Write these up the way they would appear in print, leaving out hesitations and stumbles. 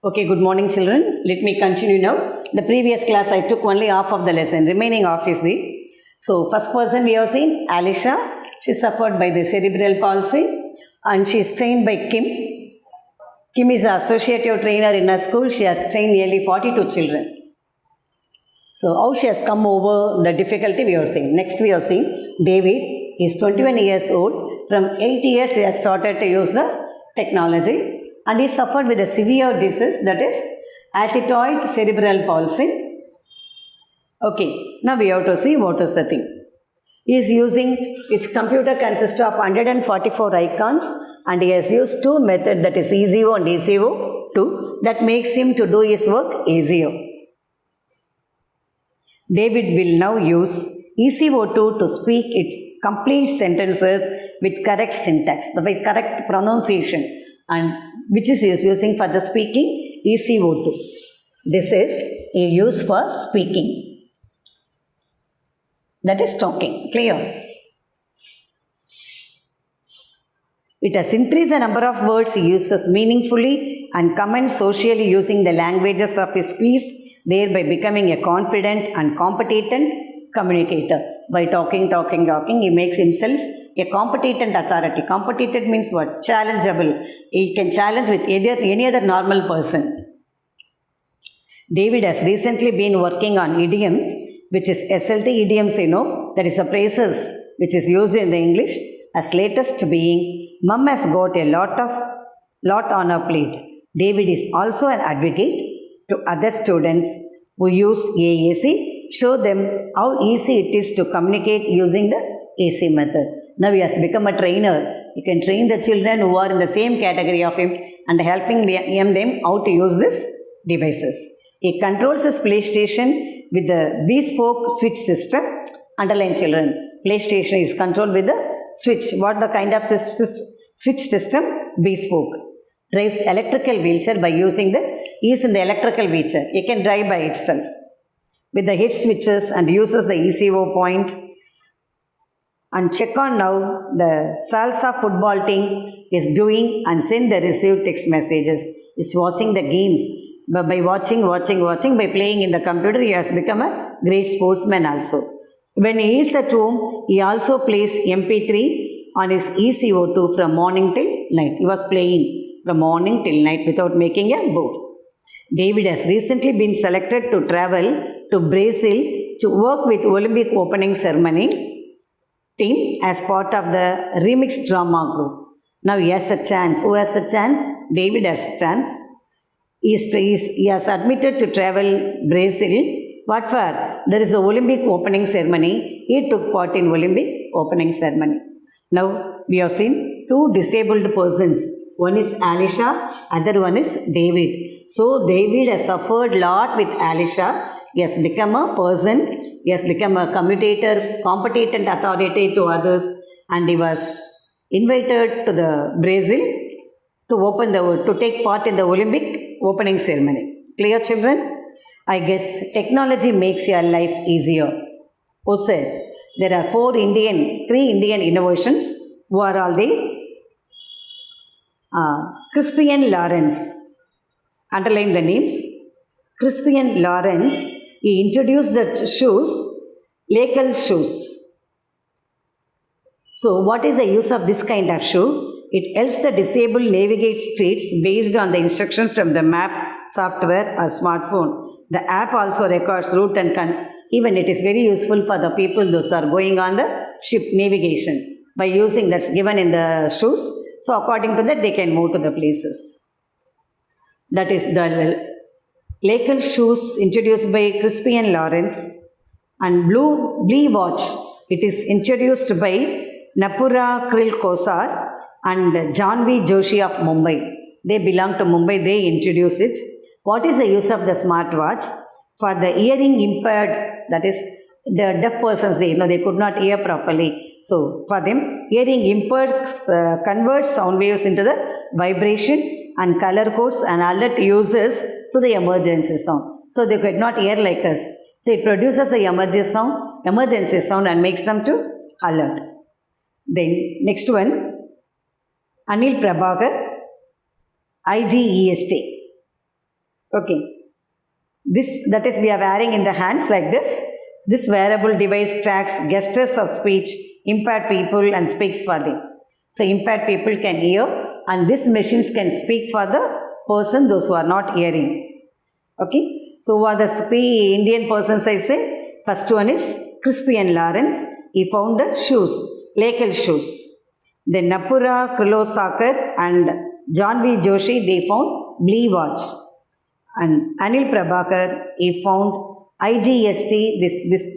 Okay, good morning children. Let me continue now. The previous class I took only half of the lesson. Remaining half is the... So, first person we have seen, Alisha. She suffered by the cerebral palsy and she is trained by Kim. Kim is an associative trainer in her school. She has trained nearly 42 children. So, how she has come over the difficulty we have seen. Next we have seen David. He is 21 years old. From 8 years he has started to use the technology. And he suffered with a severe disease, that is Untitled cerebral palsy. Okay, now we have to see what is the thing. He is using, his computer consists of 144 icons and he has used two methods, that is ECO and ECO2, that makes him to do his work easier. David will now use ECO2 to speak its complete sentences with correct syntax, with correct pronunciation, and which is using for the speaking ECO2. This is a use for speaking. That is talking. Clear? It has increased the number of words he uses meaningfully and comments socially using the languages of his speech, thereby becoming a confident and competent communicator. By talking, he makes himself a competent authority. Competent means what? Challengeable. He can challenge with any other normal person. David has recently been working on idioms, which is SLT idioms, that is the phrases which is used in the English, as latest being, Mum has got a lot on her plate. David is also an advocate to other students who use AAC, show them how easy it is to communicate using the AC method. Now he has become a trainer. He can train the children who are in the same category of him and helping them how to use these devices. He controls his PlayStation with the bespoke switch system. Underline children. PlayStation is controlled with the switch. What the kind of switch system? Bespoke. Drives electrical wheelchair by using he is in the electrical wheelchair. He can drive by itself. With the hit switches and uses the ECO point. And check on now the salsa football team is doing and send the received text messages. It's watching the games. But by watching, by playing in the computer, he has become a great sportsman also. When he is at home, he also plays MP3 on his ECO2 from morning till night. He was playing from morning till night without making a board. David has recently been selected to travel to Brazil to work with Olympic opening ceremony team as part of the remix drama group. Now he has a chance. Who has a chance? David has a chance. He has admitted to travel Brazil. What for? There is an Olympic opening ceremony. He took part in Olympic opening ceremony. Now we have seen two disabled persons. One is Alisha, other one is David. So David has suffered a lot with Alisha. He has become a person. He has become a commutator, competent authority to others, and he was invited to the Brazil to take part in the Olympic opening ceremony. Clear, children? I guess technology makes your life easier. Who said? There are three Indian innovations. Who are all they? Crispian Lawrence. Underline the names. Crispian Lawrence. He introduced the shoes, Lakel shoes. So, what is the use of this kind of shoe? It helps the disabled navigate streets based on the instruction from the map, software or smartphone. The app also records route and even it is very useful for the people those are going on the ship navigation by using that's given in the shoes. So, according to that, they can move to the places. That is the Lakel shoes introduced by Crispian Lawrence, and Blue watch. It is introduced by Napura Krill Kosar and Janvi Joshi of Mumbai. They belong to Mumbai. They introduced it. What is the use of the smartwatch? For the hearing impaired, that is the deaf persons, they could not hear properly. So for them, hearing impaired converts sound waves into the vibration and color codes and alert users to the emergency sound. So they could not hear like us. So it produces the emergency sound and makes them to alert. Then next one, Anil Prabhakar, IGEST. Okay. This, that is, we are wearing in the hands like this. This wearable device tracks gestures of speech, impaired people, and speaks for them. So impaired people can hear, and these machines can speak for the person, those who are not hearing. Okay. So who are the three Indian persons I say? First one is Crispian Lawrence. He found the shoes, Lakel shoes. Then Napura Kirloskar and John V. Joshi, they found Blee watch. And Anil Prabhakar, he found IGST.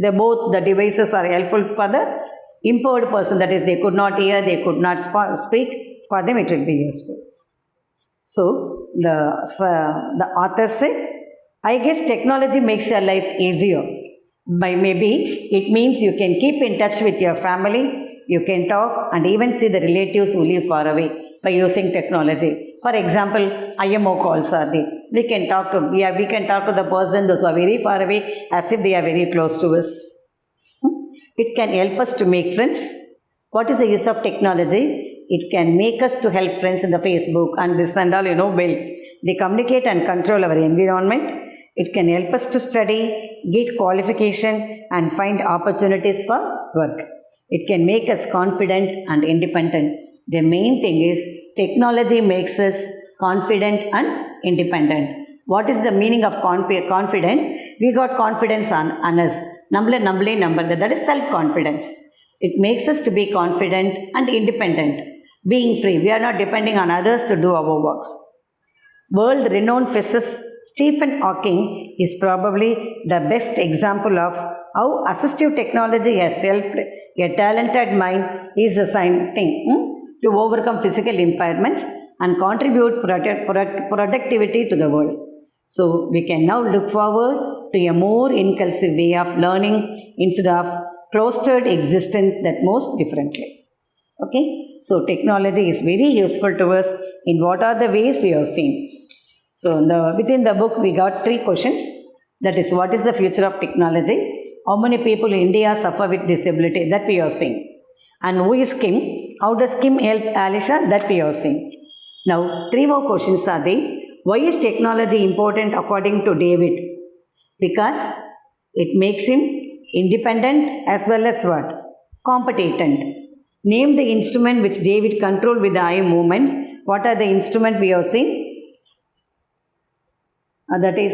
They both the devices are helpful for the impaired person. That is, they could not hear, they could not speak. For them, it will be useful. So the author said, I guess technology makes your life easier. By maybe it means you can keep in touch with your family, you can talk and even see the relatives who live far away by using technology. For example, IMO calls are there. We can talk to the person, those who are very far away, as if they are very close to us. It can help us to make friends. What is the use of technology? It can make us to help friends in the Facebook and this and all, well. They communicate and control our environment. It can help us to study, get qualification and find opportunities for work. It can make us confident and independent. The main thing is technology makes us confident and independent. What is the meaning of confident? We got confidence on us. That is self-confidence. It makes us to be confident and independent. Being free. We are not depending on others to do our works. World-renowned physicist Stephen Hawking is probably the best example of how assistive technology has helped a talented mind is the same thing to overcome physical impairments and contribute productivity to the world. So we can now look forward to a more inclusive way of learning instead of cloistered existence that most differently. Okay, so technology is very useful to us in what are the ways we have seen. So within the book we got 3 questions. That is, what is the future of technology? How many people in India suffer with disability? That we have seen. And who is Kim? How does Kim help Alisha? That we have seen. Now 3 more questions are there. Why is technology important according to David? Because it makes him independent as well as what? Competent. Name the instrument which David controlled with the eye movements. What are the instruments we have seen? That is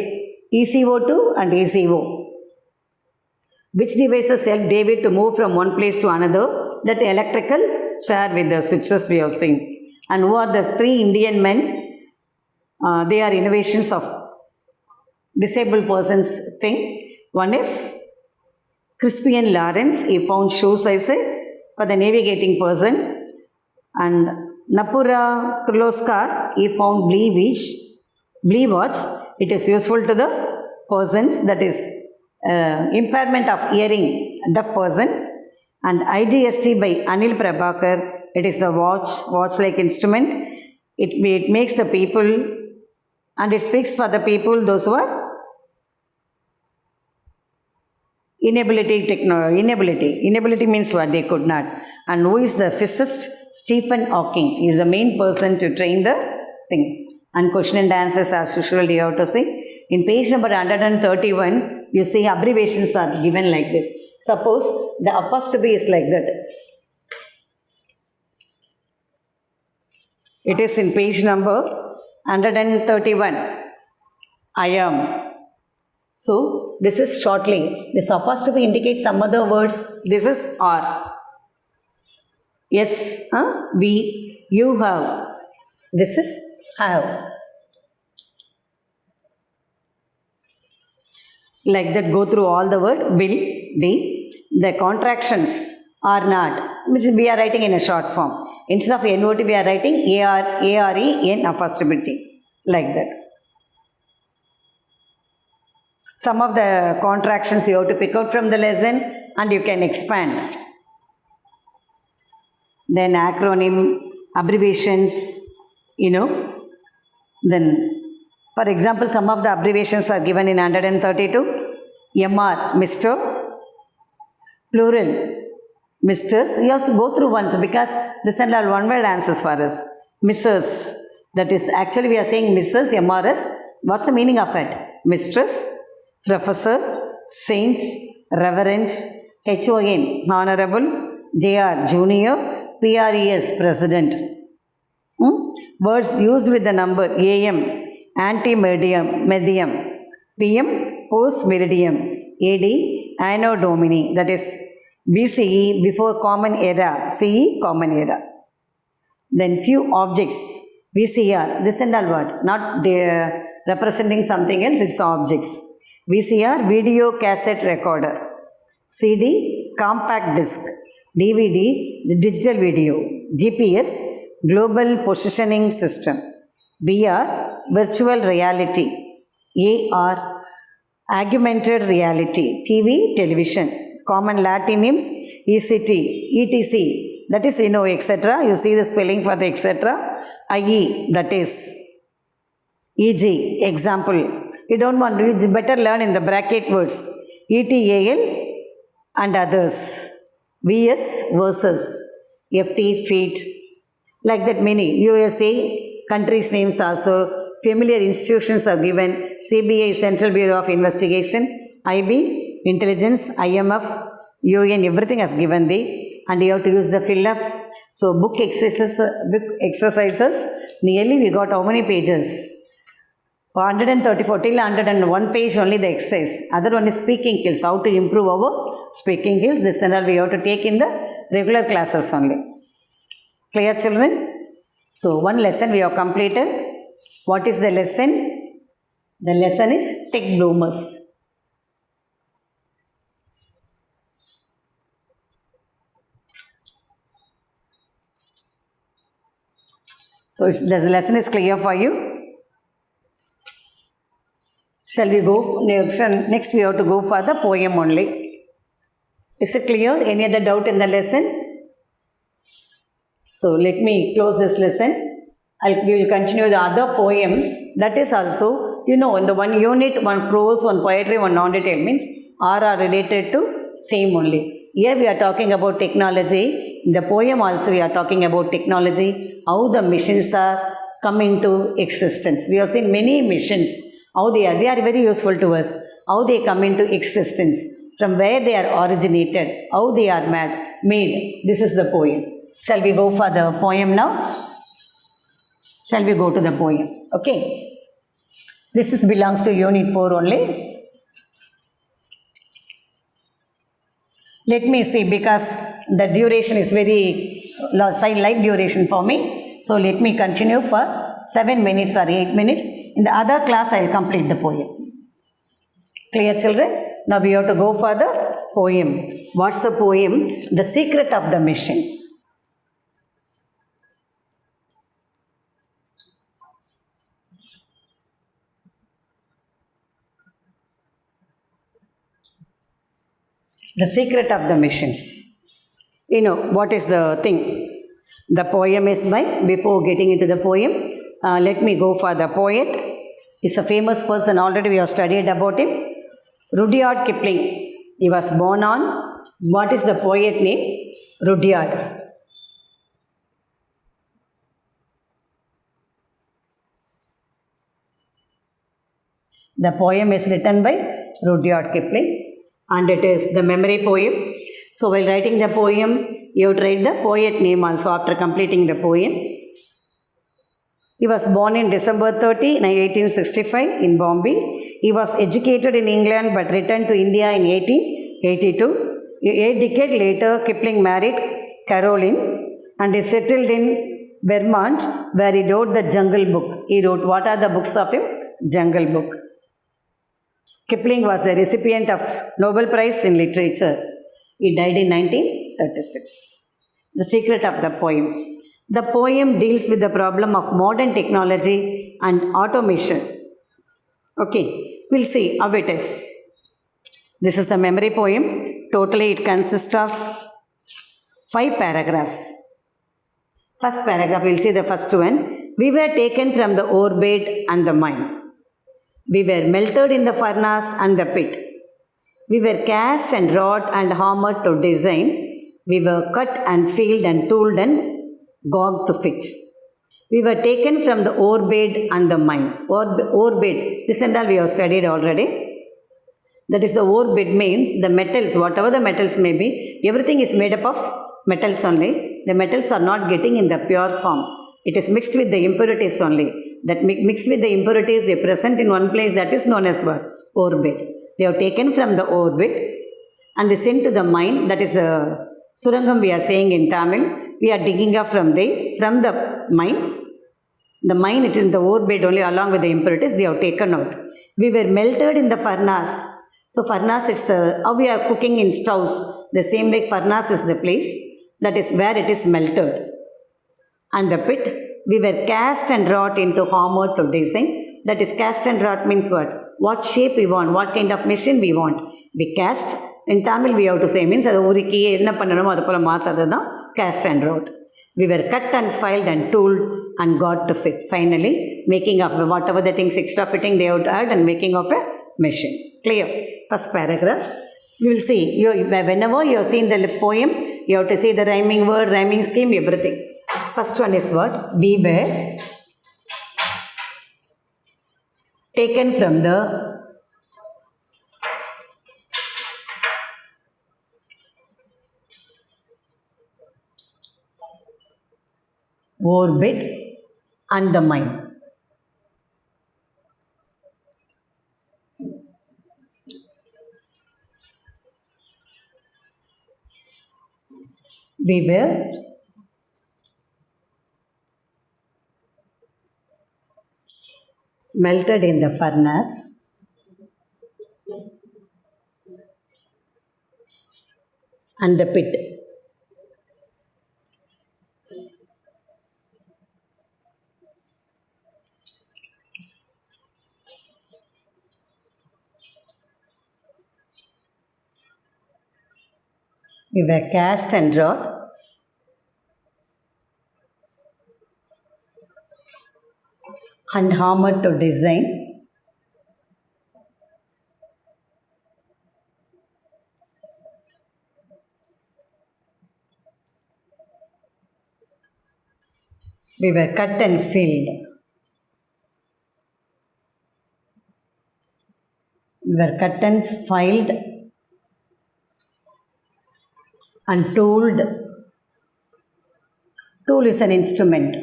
ECO2 and ACO. Which devices help David to move from one place to another? That electrical chair with the switches we have seen. And who are the 3 Indian men? They are innovations of disabled persons thing. One is Crispian Lawrence. He found shoes, I say, for the navigating person. And Napura Kirloskar, he found Blee watch. It is useful to the persons, that is impairment of hearing, deaf person. And IGST by Anil Prabhakar, it is the watch-like instrument. It makes the people, and it speaks for the people, those who are Inability means what? They could not. And who is the physicist? Stephen Hawking. He is the main person to train the thing. And question and answers as usual you have to see. In page number 131, you see abbreviations are given like this. Suppose the apostrophe is like that. It is in page number 131. I am. So this is shortly. This apostrophe indicates some other words. This is R. Yes, we, you have. This is have. Like that, go through all the word will, be. The contractions are not, which we are writing in a short form. Instead of NOT, we are writing ARE, N apostrophe T. Like that. Some of the contractions you have to pick out from the lesson and you can expand. Then acronym, abbreviations, Then, for example, some of the abbreviations are given in 132. MR, Mr. Plural, Misters. You have to go through once because this and all one word answers for us. Mrs. That is, actually we are saying Mrs. MRS. What's the meaning of it? Mistress, professor, saint, reverend, HON, honorable, JR, junior, PRES, president. Words used with the number AM, ante-medium, PM, post-meridium, AD, anno domini, that is BCE, before common era, CE, common era. Then few objects, VCR, this and all what, not representing something else, it's objects. VCR, video cassette recorder. CD, compact disc. DVD, the digital video. GPS, global positioning system. VR, virtual reality. AR, augmented reality. TV, television. Common Latin names, ECT, ETC, that is, etc. You see the spelling for the etc. IE, that is, EG, example. You don't want to, you better learn in the bracket words. ETAL and others. VS, versus. FT, feet. Like that many. USA, countries' names also. Familiar institutions are given. CBI, Central Bureau of Investigation. IB, Intelligence, IMF, UN, everything has given the, and you have to use the fill up. So book exercises, nearly we got how many pages? 134 till 101 page only the exercise. Other one is speaking skills, how to improve our speaking skills. This and all we have to take in the regular classes only. Clear, children? So one lesson we have completed. What is the lesson? The lesson is tick bloomers. So the lesson is clear for you. Shall we go? Next we have to go for the poem only. Is it clear? Any other doubt in the lesson? So let me close this lesson. We will continue the other poem. That is also, in the one unit, one prose, one poetry, one non-detail means all are related to same only. Here we are talking about technology. In the poem also we are talking about technology, how the machines are come into existence. We have seen many machines, how they are very useful to us, how they come into existence, from where they are originated, how they are made. This is the poem. Shall we go for the poem now? Shall we go to the poem? Okay. This belongs to Unit 4 only. Let me see, because the duration is very light duration for me. So let me continue for 7 minutes or 8 minutes. In the other class, I will complete the poem. Clear, children? Now we have to go for the poem. What's the poem? The Secret of the Machines. The Secret of the Machines. What is the thing? The poem is by, before getting into the poem, let me go for the poet. He's a famous person, already we have studied about him. Rudyard Kipling. He was born on, what is the poet name? Rudyard. The poem is written by Rudyard Kipling. And it is the memory poem. So while writing the poem, you have to write the poet name also after completing the poem. He was born in December 30, 1865 in Bombay. He was educated in England but returned to India in 1882. A decade later, Kipling married Caroline and he settled in Vermont, where he wrote the Jungle Book. He wrote, what are the books of him? Jungle Book. Kipling was the recipient of Nobel Prize in Literature. He died in 1936. The secret of the poem. The poem deals with the problem of modern technology and automation. Okay, we'll see how it is. This is the memory poem. Totally it consists of 5 paragraphs. First paragraph, we'll see the first one. We were taken from the orbit and the mine. We were melted in the furnace and the pit. We were cast and wrought and hammered to design. We were cut and filled and tooled and gouged to fit. We were taken from the orbit and the mind. Orbit, this and all we have studied already. That is, the orbit means the metals, whatever the metals may be, everything is made up of metals only. The metals are not getting in the pure form. It is mixed with the impurities only. That mixed with the impurities, they present in one place, that is known as what? Orbit. They are taken from the orbit and they sent to the mind, that is the Surangam we are saying in Tamil. We are digging up from the mind. The mind, it is in the orbit only, along with the impurities, they have taken out. We were melted in the furnace. So furnace is how we are cooking in stoves. The same like furnace is the place, that is where it is melted. And the pit, we were cast and wrought into hammer to design. That is, cast and wrought means what? What shape we want, what kind of machine we want. We cast. In Tamil we have to say, means அது உருக்கி என்ன பண்ணணுமோ அது போல மாற்றுறது தான் cast and wrought. We were cut and filed and tooled and got to fit. Finally, making of whatever the things extra fitting they have to add and making of a machine. Clear? First paragraph. You will see, whenever you have seen the poem, you have to see the rhyming word, rhyming scheme, everything. First one is what? We were taken from the orbit and the mind. We were melted in the furnace and the pit. We were cast and wrought and hammered to design we were cut and filled. We were cut and filed and tooled. Tool is an instrument.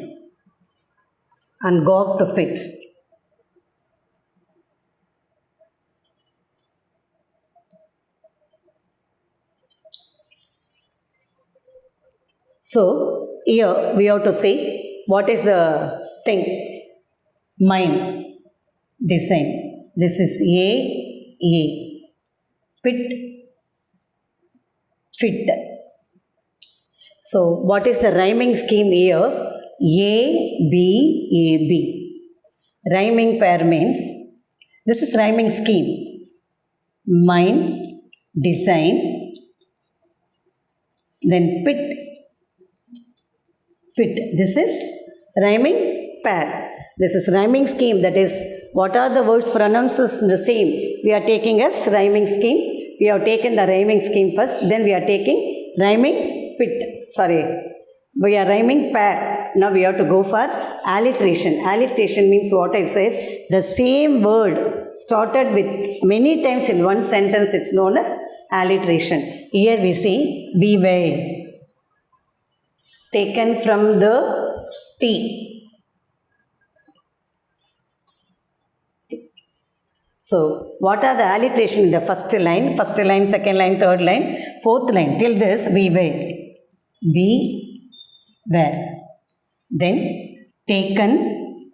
And got to fit. So, here we have to say what is the thing? Mind, design. This is A. Pit, fit. So, what is the rhyming scheme here? A, B, A, B. Rhyming pair means, this is rhyming scheme. Mind, design, then pit, fit. This is rhyming pair. This is rhyming scheme. That is, what are the words pronounced the same? We are taking as rhyming scheme. We have taken the rhyming scheme first. Then we are taking rhyming pit. We are rhyming pair. Now we have to go for alliteration. Alliteration means what I said. The same word started with many times in one sentence. It's known as alliteration. Here we see, we were taken from the T. So, what are the alliteration in the first line, second line, third line, fourth line? Till this, we were. We were. Then, taken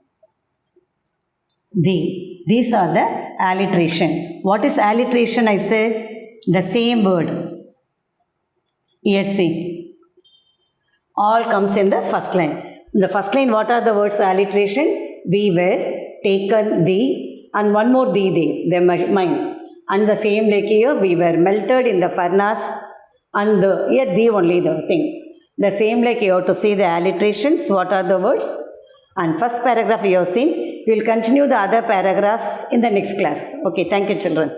the. These are the alliteration. What is alliteration? I said the same word. Yes, see. All comes in the first line. In the first line, what are the words alliteration? We were, taken the, and one more the mind. And the same like here, we were melted in the furnace, and here the only the thing. The same like you have to see the alliterations, what are the words. And first paragraph you have seen. We will continue the other paragraphs in the next class. Okay, thank you children.